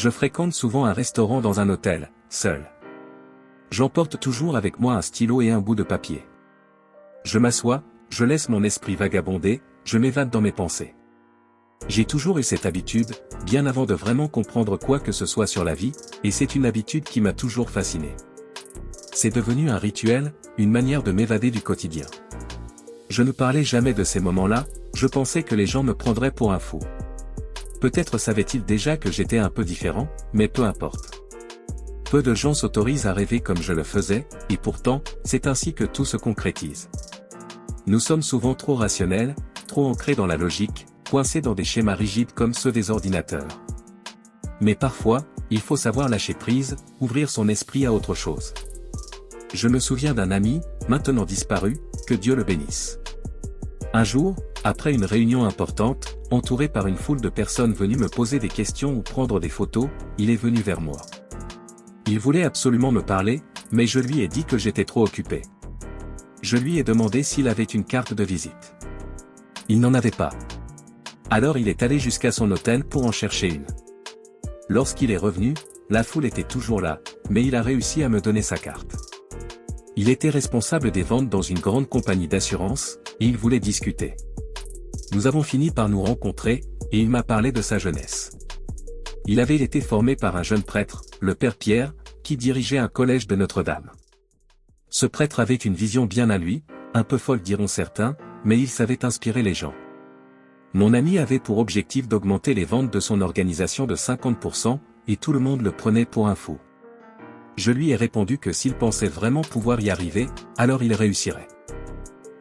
Je fréquente souvent un restaurant dans un hôtel, seul. J'emporte toujours avec moi un stylo et un bout de papier. Je m'assois, je laisse mon esprit vagabonder, je m'évade dans mes pensées. J'ai toujours eu cette habitude, bien avant de vraiment comprendre quoi que ce soit sur la vie, et c'est une habitude qui m'a toujours fasciné. C'est devenu un rituel, une manière de m'évader du quotidien. Je ne parlais jamais de ces moments-là, je pensais que les gens me prendraient pour un fou. Peut-être savaient-ils déjà que j'étais un peu différent, mais peu importe. Peu de gens s'autorisent à rêver comme je le faisais, et pourtant, c'est ainsi que tout se concrétise. Nous sommes souvent trop rationnels, trop ancrés dans la logique, coincés dans des schémas rigides comme ceux des ordinateurs. Mais parfois, il faut savoir lâcher prise, ouvrir son esprit à autre chose. Je me souviens d'un ami, maintenant disparu, que Dieu le bénisse. Un jour, après une réunion importante, entouré par une foule de personnes venues me poser des questions ou prendre des photos, il est venu vers moi. Il voulait absolument me parler, mais je lui ai dit que j'étais trop occupé. Je lui ai demandé s'il avait une carte de visite. Il n'en avait pas. Alors il est allé jusqu'à son hôtel pour en chercher une. Lorsqu'il est revenu, la foule était toujours là, mais il a réussi à me donner sa carte. Il était responsable des ventes dans une grande compagnie d'assurance, et il voulait discuter. Nous avons fini par nous rencontrer, et il m'a parlé de sa jeunesse. Il avait été formé par un jeune prêtre, le Père Pierre, qui dirigeait un collège de Notre-Dame. Ce prêtre avait une vision bien à lui, un peu folle diront certains, mais il savait inspirer les gens. Mon ami avait pour objectif d'augmenter les ventes de son organisation de 50%, et tout le monde le prenait pour un fou. Je lui ai répondu que s'il pensait vraiment pouvoir y arriver, alors il réussirait.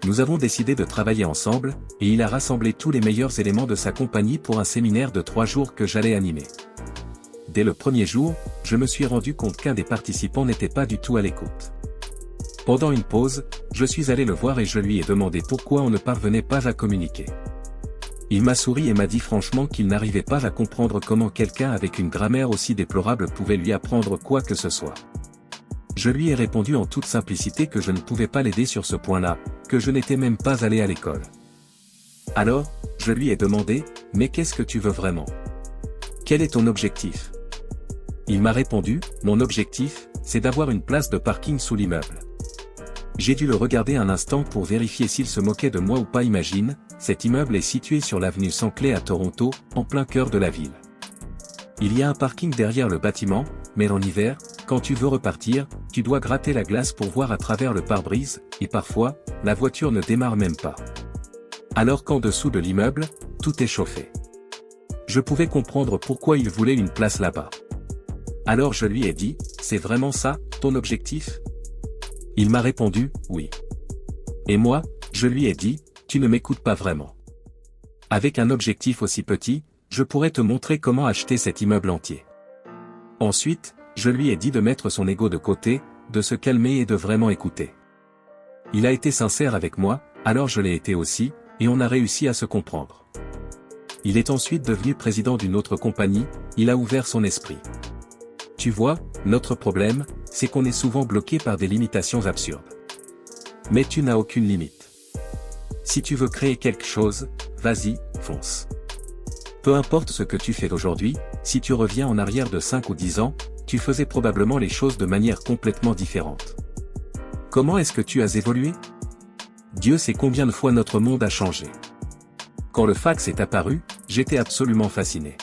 Nous avons décidé de travailler ensemble, et il a rassemblé tous les meilleurs éléments de sa compagnie pour un séminaire de 3 jours que j'allais animer. Dès le premier jour, je me suis rendu compte qu'un des participants n'était pas du tout à l'écoute. Pendant une pause, je suis allé le voir et je lui ai demandé pourquoi on ne parvenait pas à communiquer. Il m'a souri et m'a dit franchement qu'il n'arrivait pas à comprendre comment quelqu'un avec une grammaire aussi déplorable pouvait lui apprendre quoi que ce soit. Je lui ai répondu en toute simplicité que je ne pouvais pas l'aider sur ce point-là, que je n'étais même pas allé à l'école. Alors, je lui ai demandé, « Mais qu'est-ce que tu veux vraiment? Quel est ton objectif ?» Il m'a répondu, « Mon objectif, c'est d'avoir une place de parking sous l'immeuble. » J'ai dû le regarder un instant pour vérifier s'il se moquait de moi ou pas. Imagine, cet immeuble est situé sur l'avenue Saint-Cloud à Toronto, en plein cœur de la ville. Il y a un parking derrière le bâtiment, mais en hiver, quand tu veux repartir, tu dois gratter la glace pour voir à travers le pare-brise, et parfois, la voiture ne démarre même pas. Alors qu'en dessous de l'immeuble, tout est chauffé. Je pouvais comprendre pourquoi il voulait une place là-bas. Alors je lui ai dit, c'est vraiment ça, ton objectif? Il m'a répondu, oui. Et moi, je lui ai dit, tu ne m'écoutes pas vraiment. Avec un objectif aussi petit, je pourrais te montrer comment acheter cet immeuble entier. Ensuite, je lui ai dit de mettre son ego de côté, de se calmer et de vraiment écouter. Il a été sincère avec moi, alors je l'ai été aussi, et on a réussi à se comprendre. Il est ensuite devenu président d'une autre compagnie, il a ouvert son esprit. Tu vois, notre problème, c'est qu'on est souvent bloqué par des limitations absurdes. Mais tu n'as aucune limite. Si tu veux créer quelque chose, vas-y, fonce. Peu importe ce que tu fais aujourd'hui, si tu reviens en arrière de 5 ou 10 ans, tu faisais probablement les choses de manière complètement différente. Comment est-ce que tu as évolué? Dieu sait combien de fois notre monde a changé. Quand le fax est apparu, j'étais absolument fasciné.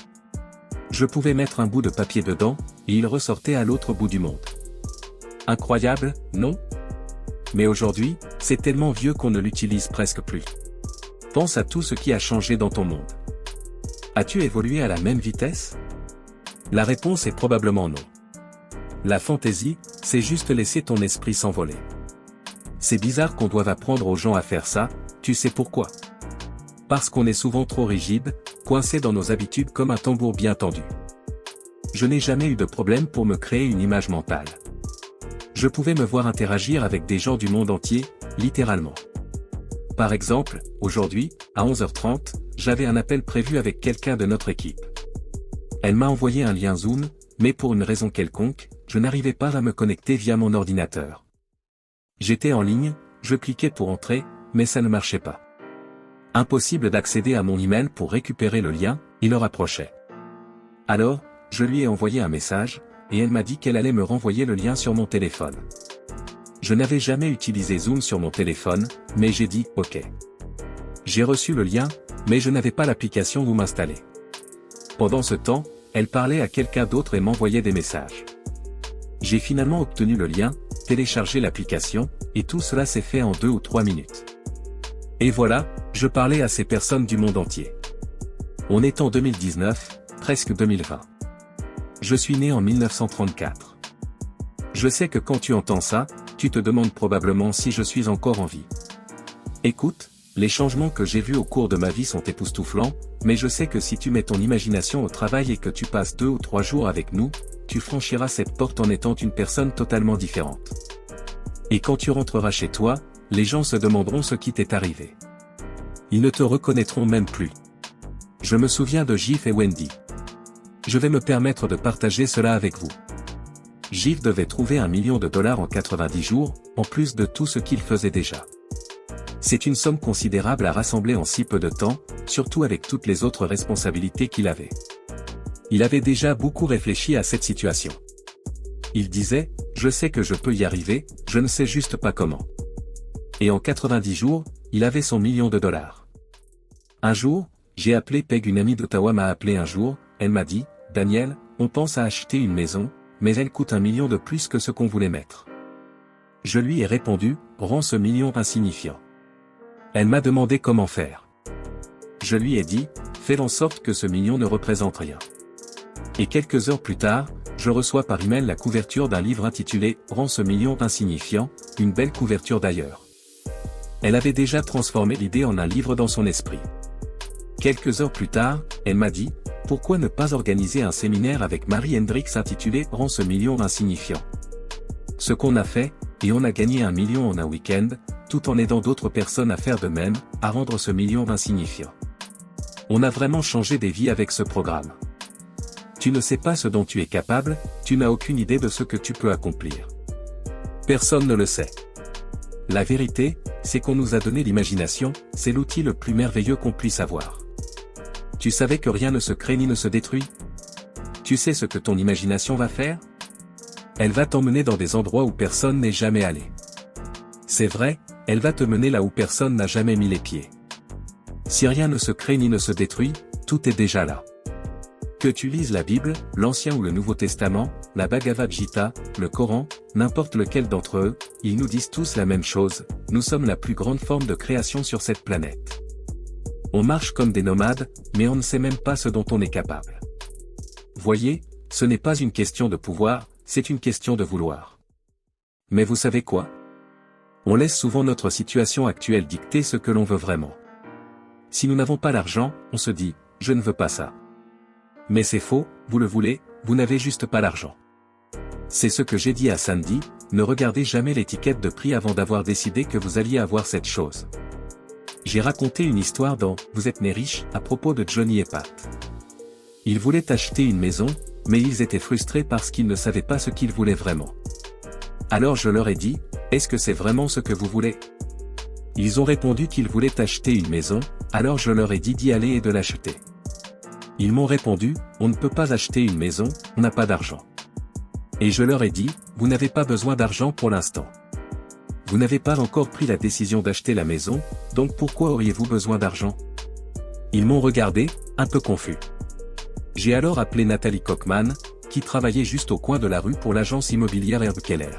Je pouvais mettre un bout de papier dedans, et il ressortait à l'autre bout du monde. Incroyable, non? Mais aujourd'hui, c'est tellement vieux qu'on ne l'utilise presque plus. Pense à tout ce qui a changé dans ton monde. As-tu évolué à la même vitesse? La réponse est probablement non. La fantaisie, c'est juste laisser ton esprit s'envoler. C'est bizarre qu'on doive apprendre aux gens à faire ça, tu sais pourquoi? Parce qu'on est souvent trop rigide, coincé dans nos habitudes comme un tambour bien tendu. Je n'ai jamais eu de problème pour me créer une image mentale. Je pouvais me voir interagir avec des gens du monde entier, littéralement. Par exemple, aujourd'hui, à 11h30, j'avais un appel prévu avec quelqu'un de notre équipe. Elle m'a envoyé un lien Zoom, mais pour une raison quelconque, je n'arrivais pas à me connecter via mon ordinateur. J'étais en ligne, je cliquais pour entrer, mais ça ne marchait pas. Impossible d'accéder à mon email pour récupérer le lien, il leur approchait. Alors, je lui ai envoyé un message, et elle m'a dit qu'elle allait me renvoyer le lien sur mon téléphone. Je n'avais jamais utilisé Zoom sur mon téléphone, mais j'ai dit « OK ». J'ai reçu le lien, mais je n'avais pas l'application Zoom installée. Pendant ce temps, elle parlait à quelqu'un d'autre et m'envoyait des messages. J'ai finalement obtenu le lien, téléchargé l'application, et tout cela s'est fait en 2 ou 3 minutes. Et voilà, je parlais à ces personnes du monde entier. On est en 2019, presque 2020. Je suis né en 1934. Je sais que quand tu entends ça, tu te demandes probablement si je suis encore en vie. Écoute, les changements que j'ai vus au cours de ma vie sont époustouflants, mais je sais que si tu mets ton imagination au travail et que tu passes 2 ou 3 jours avec nous, tu franchiras cette porte en étant une personne totalement différente. Et quand tu rentreras chez toi, les gens se demanderont ce qui t'est arrivé. Ils ne te reconnaîtront même plus. Je me souviens de Gif et Wendy. Je vais me permettre de partager cela avec vous. Gif devait trouver $1 million en 90 jours, en plus de tout ce qu'il faisait déjà. C'est une somme considérable à rassembler en si peu de temps, surtout avec toutes les autres responsabilités qu'il avait. Il avait déjà beaucoup réfléchi à cette situation. Il disait, je sais que je peux y arriver, je ne sais juste pas comment. Et en 90 jours, il avait son $1 million. Un jour, j'ai appelé Peg, une amie d'Ottawa m'a appelé un jour, elle m'a dit, Daniel, on pense à acheter une maison, mais elle coûte $1 million de plus que ce qu'on voulait mettre. Je lui ai répondu, rends ce $1 million insignifiant. Elle m'a demandé comment faire. Je lui ai dit, fais en sorte que ce $1 million ne représente rien. Et quelques heures plus tard, je reçois par email la couverture d'un livre intitulé « Rends ce $1 million insignifiant », une belle couverture d'ailleurs. Elle avait déjà transformé l'idée en un livre dans son esprit. Quelques heures plus tard, elle m'a dit, pourquoi ne pas organiser un séminaire avec Mary Hendricks intitulé « Rends ce $1 million insignifiant ». Ce qu'on a fait, et on a gagné $1 million en un week-end, tout en aidant d'autres personnes à faire de même, à rendre ce $1 million insignifiant. On a vraiment changé des vies avec ce programme. Tu ne sais pas ce dont tu es capable, tu n'as aucune idée de ce que tu peux accomplir. Personne ne le sait. La vérité, c'est qu'on nous a donné l'imagination, c'est l'outil le plus merveilleux qu'on puisse avoir. Tu savais que rien ne se crée ni ne se détruit? Tu sais ce que ton imagination va faire? Elle va t'emmener dans des endroits où personne n'est jamais allé. C'est vrai, elle va te mener là où personne n'a jamais mis les pieds. Si rien ne se crée ni ne se détruit, tout est déjà là. Que tu lises la Bible, l'Ancien ou le Nouveau Testament, la Bhagavad Gita, le Coran, n'importe lequel d'entre eux, ils nous disent tous la même chose, nous sommes la plus grande forme de création sur cette planète. On marche comme des nomades, mais on ne sait même pas ce dont on est capable. Voyez, ce n'est pas une question de pouvoir, c'est une question de vouloir. Mais vous savez quoi? On laisse souvent notre situation actuelle dicter ce que l'on veut vraiment. Si nous n'avons pas l'argent, on se dit, je ne veux pas ça. Mais c'est faux, vous le voulez, vous n'avez juste pas l'argent. C'est ce que j'ai dit à Sandy, ne regardez jamais l'étiquette de prix avant d'avoir décidé que vous alliez avoir cette chose. J'ai raconté une histoire dans « Vous êtes né riche » à propos de Johnny et Pat. Ils voulaient acheter une maison, mais ils étaient frustrés parce qu'ils ne savaient pas ce qu'ils voulaient vraiment. Alors je leur ai dit, est-ce que c'est vraiment ce que vous voulez? Ils ont répondu qu'ils voulaient acheter une maison, alors je leur ai dit d'y aller et de l'acheter. Ils m'ont répondu, on ne peut pas acheter une maison, on n'a pas d'argent. Et je leur ai dit, vous n'avez pas besoin d'argent pour l'instant. Vous n'avez pas encore pris la décision d'acheter la maison, donc pourquoi auriez-vous besoin d'argent? Ils m'ont regardé, un peu confus. J'ai alors appelé Nathalie Cockman, qui travaillait juste au coin de la rue pour l'agence immobilière Herb Keller.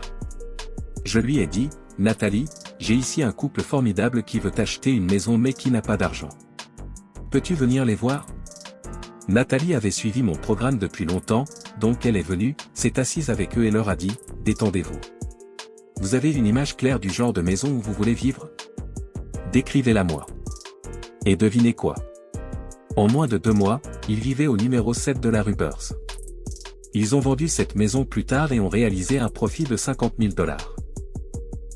Je lui ai dit, Nathalie, j'ai ici un couple formidable qui veut acheter une maison mais qui n'a pas d'argent. Peux-tu venir les voir? Nathalie avait suivi mon programme depuis longtemps, donc elle est venue, s'est assise avec eux et leur a dit, détendez-vous. Vous avez une image claire du genre de maison où vous voulez vivre? Décrivez-la moi. Et devinez quoi? En moins de 2 mois, ils vivaient au numéro 7 de la rue Beurs. Ils ont vendu cette maison plus tard et ont réalisé un profit de $50 000.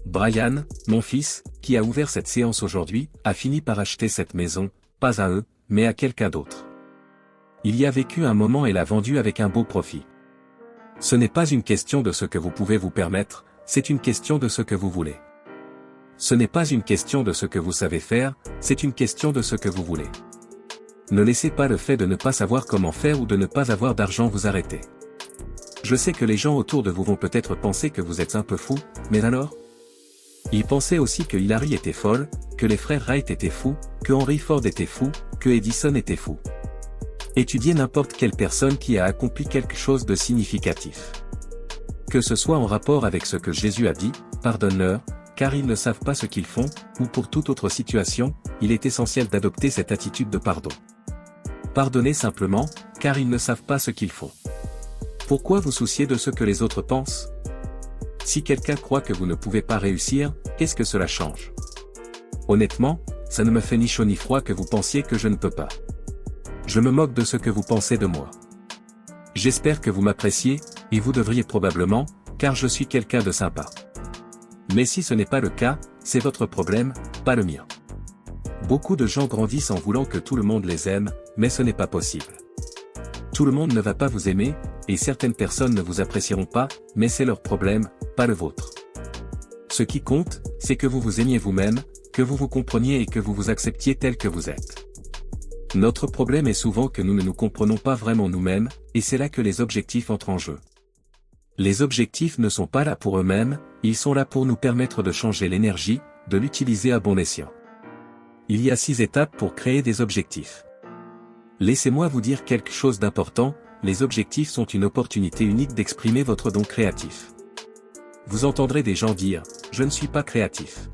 Brian, mon fils, qui a ouvert cette séance aujourd'hui, a fini par acheter cette maison, pas à eux, mais à quelqu'un d'autre. Il y a vécu un moment et l'a vendue avec un beau profit. Ce n'est pas une question de ce que vous pouvez vous permettre, c'est une question de ce que vous voulez. Ce n'est pas une question de ce que vous savez faire, c'est une question de ce que vous voulez. ne laissez pas le fait de ne pas savoir comment faire ou de ne pas avoir d'argent vous arrêter. Je sais que les gens autour de vous vont peut-être penser que vous êtes un peu fou, mais alors? Ils pensaient aussi que Hillary était folle, que les frères Wright étaient fous, que Henry Ford était fou, que Edison était fou. Étudiez n'importe quelle personne qui a accompli quelque chose de significatif. Que ce soit en rapport avec ce que Jésus a dit, pardonne-leur, car ils ne savent pas ce qu'ils font, ou pour toute autre situation, il est essentiel d'adopter cette attitude de pardon. Pardonnez simplement, car ils ne savent pas ce qu'ils font. Pourquoi vous soucier de ce que les autres pensent? Si quelqu'un croit que vous ne pouvez pas réussir, qu'est-ce que cela change? Honnêtement, ça ne me fait ni chaud ni froid que vous pensiez que je ne peux pas. Je me moque de ce que vous pensez de moi. J'espère que vous m'appréciez, et vous devriez probablement, car je suis quelqu'un de sympa. Mais si ce n'est pas le cas, c'est votre problème, pas le mien. Beaucoup de gens grandissent en voulant que tout le monde les aime, mais ce n'est pas possible. Tout le monde ne va pas vous aimer, et certaines personnes ne vous apprécieront pas, mais c'est leur problème, pas le vôtre. Ce qui compte, c'est que vous vous aimiez vous-même, que vous vous compreniez et que vous vous acceptiez tel que vous êtes. Notre problème est souvent que nous ne nous comprenons pas vraiment nous-mêmes, et c'est là que les objectifs entrent en jeu. Les objectifs ne sont pas là pour eux-mêmes, ils sont là pour nous permettre de changer l'énergie, de l'utiliser à bon escient. Il y a 6 étapes pour créer des objectifs. Laissez-moi vous dire quelque chose d'important, les objectifs sont une opportunité unique d'exprimer votre don créatif. Vous entendrez des gens dire « Je ne suis pas créatif ».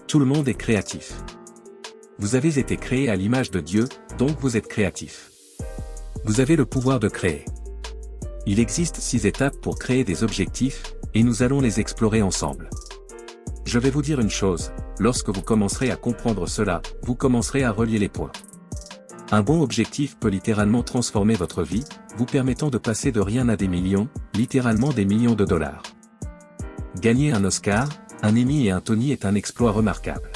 Tout le monde est créatif. Vous avez été créé à l'image de Dieu, donc vous êtes créatif. Vous avez le pouvoir de créer. Il existe 6 étapes pour créer des objectifs, et nous allons les explorer ensemble. Je vais vous dire une chose, lorsque vous commencerez à comprendre cela, vous commencerez à relier les points. Un bon objectif peut littéralement transformer votre vie, vous permettant de passer de rien à des millions, littéralement des millions de dollars. Gagner un Oscar, un Emmy et un Tony est un exploit remarquable.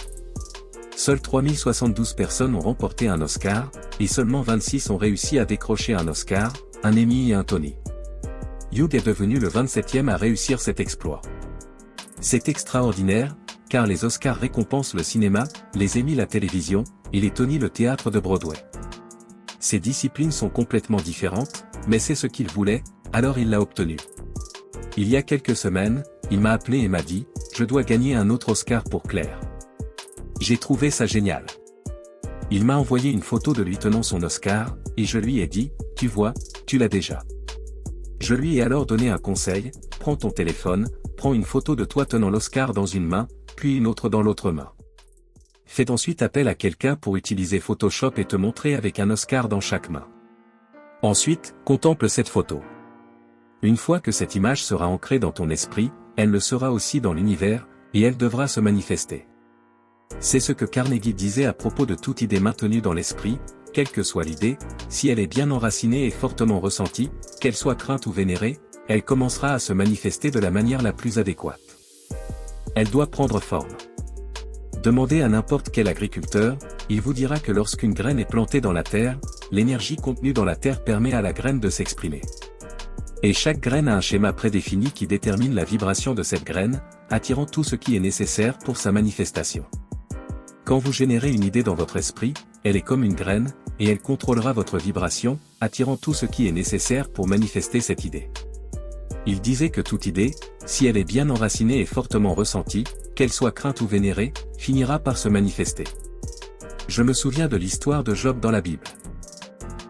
Seules 3072 personnes ont remporté un Oscar, et seulement 26 ont réussi à décrocher un Oscar, un Emmy et un Tony. Hugh est devenu le 27e à réussir cet exploit. C'est extraordinaire, car les Oscars récompensent le cinéma, les Emmy la télévision, et les Tony le théâtre de Broadway. Ces disciplines sont complètement différentes, mais c'est ce qu'il voulait, alors il l'a obtenu. Il y a quelques semaines, il m'a appelé et m'a dit « Je dois gagner un autre Oscar pour Claire ». J'ai trouvé ça génial. Il m'a envoyé une photo de lui tenant son Oscar, et je lui ai dit « Tu vois, tu l'as déjà ». Je lui ai alors donné un conseil, prends ton téléphone, prends une photo de toi tenant l'Oscar dans une main, puis une autre dans l'autre main. Fais ensuite appel à quelqu'un pour utiliser Photoshop et te montrer avec un Oscar dans chaque main. Ensuite, contemple cette photo. Une fois que cette image sera ancrée dans ton esprit, elle le sera aussi dans l'univers, et elle devra se manifester. C'est ce que Carnegie disait à propos de toute idée maintenue dans l'esprit, quelle que soit l'idée, si elle est bien enracinée et fortement ressentie, qu'elle soit crainte ou vénérée, elle commencera à se manifester de la manière la plus adéquate. Elle doit prendre forme. Demandez à n'importe quel agriculteur, il vous dira que lorsqu'une graine est plantée dans la terre, l'énergie contenue dans la terre permet à la graine de s'exprimer. Et chaque graine a un schéma prédéfini qui détermine la vibration de cette graine, attirant tout ce qui est nécessaire pour sa manifestation. Quand vous générez une idée dans votre esprit, elle est comme une graine, et elle contrôlera votre vibration, attirant tout ce qui est nécessaire pour manifester cette idée. Il disait que toute idée, si elle est bien enracinée et fortement ressentie, qu'elle soit crainte ou vénérée, finira par se manifester. Je me souviens de l'histoire de Job dans la Bible.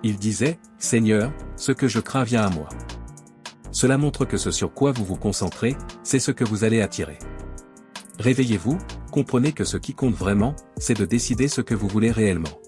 Il disait, « Seigneur, ce que je crains vient à moi. » Cela montre que ce sur quoi vous vous concentrez, c'est ce que vous allez attirer. Réveillez-vous, comprenez que ce qui compte vraiment, c'est de décider ce que vous voulez réellement.